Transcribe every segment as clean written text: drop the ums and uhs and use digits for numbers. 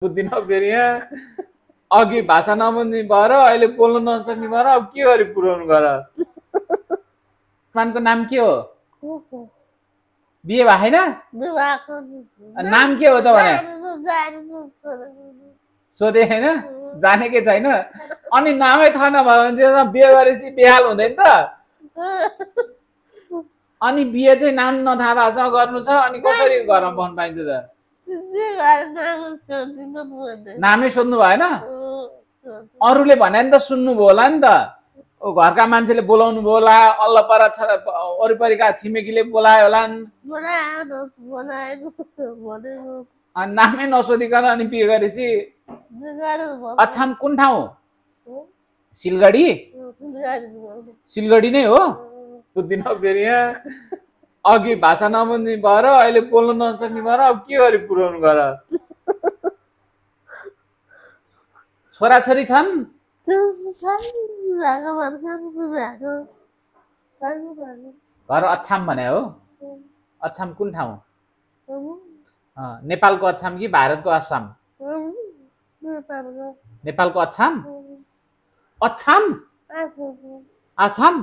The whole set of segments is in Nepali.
बुझ्दिन फेरि यहाँ अघि भाषा नबुझ्ने भएर अहिले बोल्न नसक्ने भएर अब के गरी पुर्याउनु गर मानको नाम के हो बिहे भएन नाम के हो त भने सोधे हैन जानेकै छैन अनि नामै थाहा नभयो भने चाहिँ बिहे गरेपछि बेहाल हुँदैन त अनि बिहे चाहिँ नाम नथाहा भाषामा गर्नु छ अनि कसरी गर्न पाउनु पाइन्छ त नामै सोध्नु भएन अरूले भने नि त सुन्नु भयो होला नि त घरका मान्छेले बोलाउनु भयो होला अल्ल परा वरिपरिका छिमेकीले बोलायो होला नामै नसोधिकन अनि बिहे गरेपछि अछाम कुन ठाउँ सिलगढी सिलगढी नै हो बुझ्दिन फेरि यहाँ अघि भाषा नबुझ्ने भएर अहिले बोल्न नसक्ने भएर अब के गरी पुर्याउनु गर छोराछोरी छन् घर अछाम भने हो अछाम कुन ठाउँ नेपालको अछाम कि भारतको असम नेपालको अछाम अछाम आसाम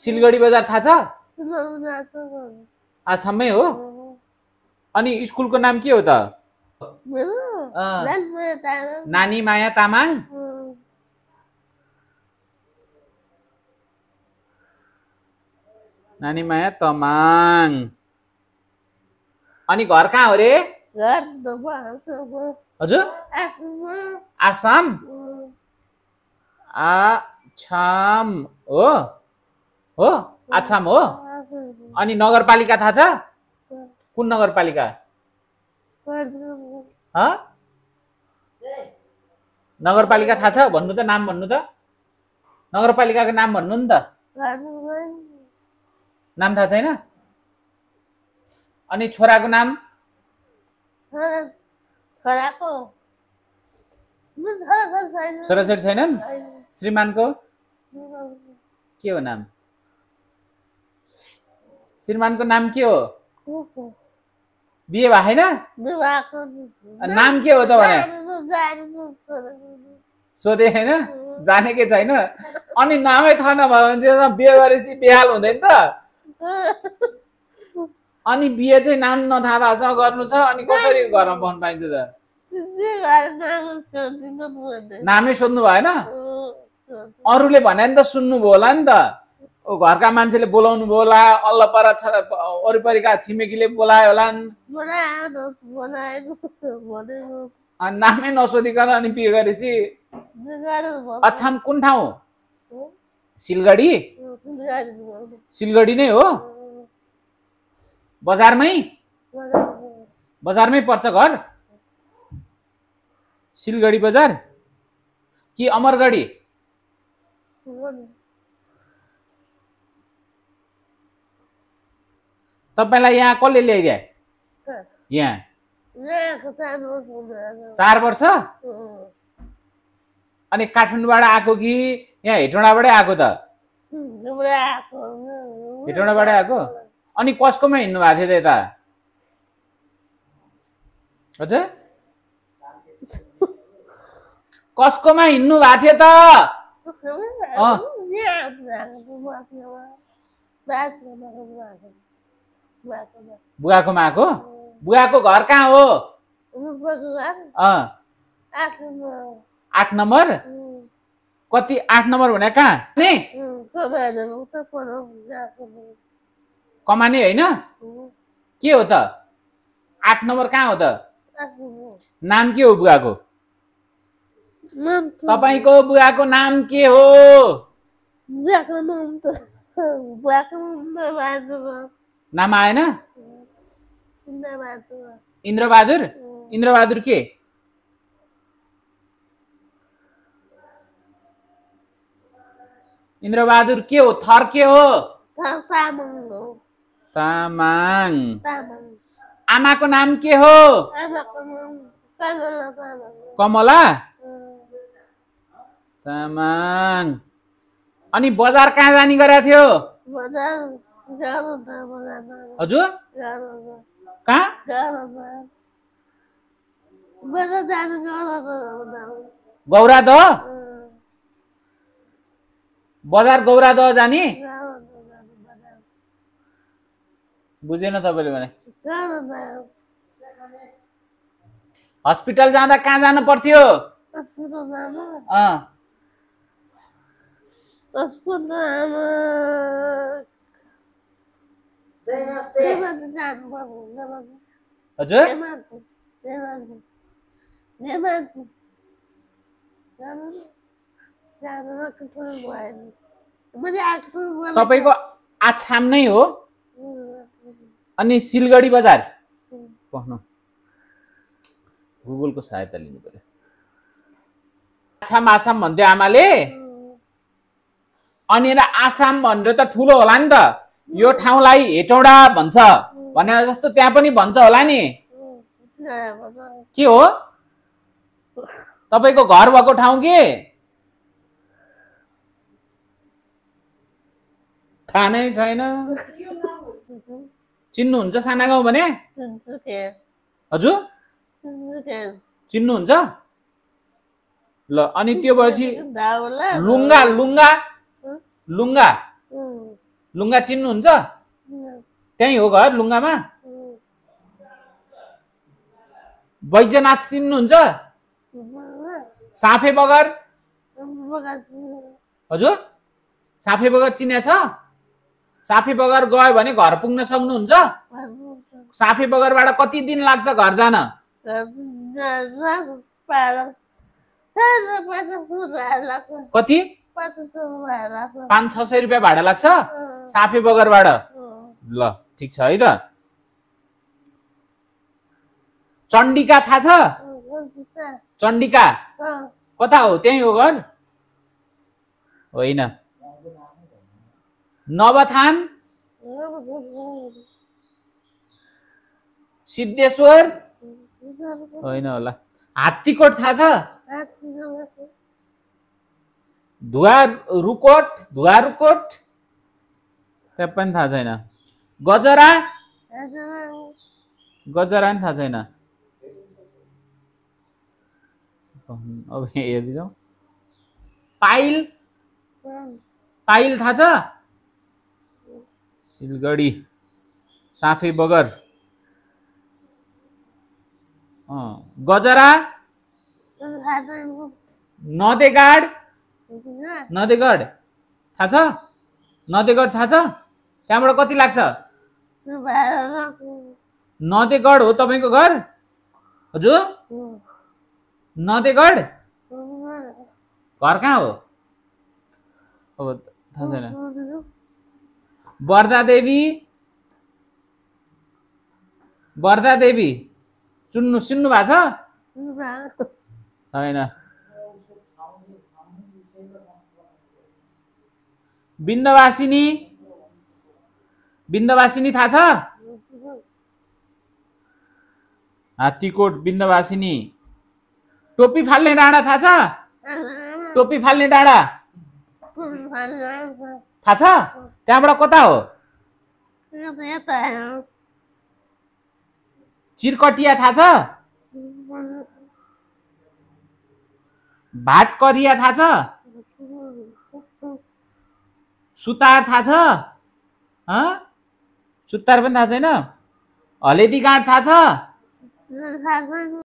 सिलगढी बजार थाहा छ आसाममै हो अनि स्कुलको नाम के हो त नानी माया तामाङ नानी माया तामाङ अनि घर कहाँ हो रे हजुर आसाम आछाम हो हो आछाम हो अनि नगरपालिका थाहा छ कुन नगरपालिका नगरपालिका थाहा छ भन्नु त नाम भन्नु त नगरपालिकाको नाम भन्नु नि त नाम थाहा छैन अनि छोराको नाम छोराछोरी छैनन् श्रीमानको के हो नाम श्रीमानको नाम के हो बिहे भएन नाम के हो त भने सोधे हैन जानेकै छैन अनि नामै थाहा नभयो भने चाहिँ बिहे गरेपछि बेहाल हुँदैन त अनि बिहे चाहिँ नाम नथाहा भाषामा गर्नु छ अनि कसरी गर्न पाउनु पाइन्छ त नामै सोध्नु भएन अरूले भने नि त सुन्नु भयो होला नि त घरका मान्छेले बोलाउनु भयो होला अल्ल परा वरिपरिका छिमेकीले बोलायो होला नामै नसोधिकन अनि बिहे गरेपछि अछाम कुन ठाउँ सिलगढी सिलगढी नै हो बजारमै बजारमै पर्छ घर सिलगढी बजार कि अमरगढी तपाईलाई यहाँ कसले ल्याइदिए यहाँ 4 वर्ष अनि काठमाडौँबाट आएको कि यहाँ हेटौँडाबाटै आएको त हेटौँडाबाटै आएको अनि कसकोमा हिँड्नु भएको थियो त यता हजुर कसकोमा हिँड्नु भएको थियो त बुवाकोमा आएको बुवाको घर कहाँ हो 8 नम्बर कति 8 नम्बर भने कहाँ नि कमाने होइन के हो त 8 नम्बर कहाँ हो त नाम के हो बुवाको तपाईको बुवाको नाम के हो नाम आएन इन्द्रबहादुर इन्द्रबहादुर के इन्द्रबहादुर के हो थर के हो तामाङ आमाको नाम के हो कमला तामाङ अनि बजार कहाँ जाने गरेको थियो हजुर कहाँ गौरा दह बजार गौरा दह जाने बुझेन तपाईले भने हस्पिटल जाँदा कहाँ जानु पर्थ्यो हजुर तपाईको आछाम नै हो अनि सिलगढी बजार पढ्नु गुगलको सहायता लिनु पर्यो आछाम आसाम भन्थ्यो आमाले अनि आसाम भनेर त ठुलो होला नि त यो ठाउँलाई हेटौडा भन्छ भने जस्तो त्यहाँ पनि भन्छ होला नि के हो तपाईको घर भएको ठाउँ के थाहा नै छैन चिन्नुहुन्छ साना गाउँ भने हजुर चिन्नुहुन्छ ल अनि त्यो भएपछि लुङ्गा लुङ्गा लुङ्गा लुङ्गा चिन्नुहुन्छ त्यही हो घर लुङ्गामा बैजनाथ चिन्नुहुन्छ साफे बगर हजुर साफे बगर चिन्या छ साफे बगर गयो भने घर पुग्न सक्नुहुन्छ साफे बगरबाट कति दिन लाग्छ घर जान कति 500-600 रुपियाँ भाडा लाग्छ साफे बगरबाट ल ठीक छ है त चण्डिका थाहा छ चण्डिका कता हो त्यही हो घर होइन नवथान सिद्धेश्वर होइन होला हात्तीकोट थाहा छ धुवारुकोट त्यहाँ पनि थाहा छैन गजरा गजरा पनि थाहा छैन अब हेर्दै जाउँ पाइल पाइल थाहा छ सिलगढी साफे बगर गजरा नदेगाड नदेगढ थाहा छ नदेगढ थाहा छ त्यहाँबाट कति लाग्छ नदेगढ हो तपाईको घर हजुर नदेगढ घर कहाँ हो अब थाहा छैन बर्दा देवी सुन्नु भएको छ छैन बिन्दवासिनी थाहा छ हात्तीकोट बिन्दवासिनी टोपी फाल्ने डाँडा थाहा छ टोपी फाल्ने डाँडा थाहा छ त्यहाँबाट कता हो चिरकटिया थाहा छ भाटकरिया थाहा छ सुतार थाहा छ सुतार पनि थाहा छैन हलेदी गाँठ थाहा छ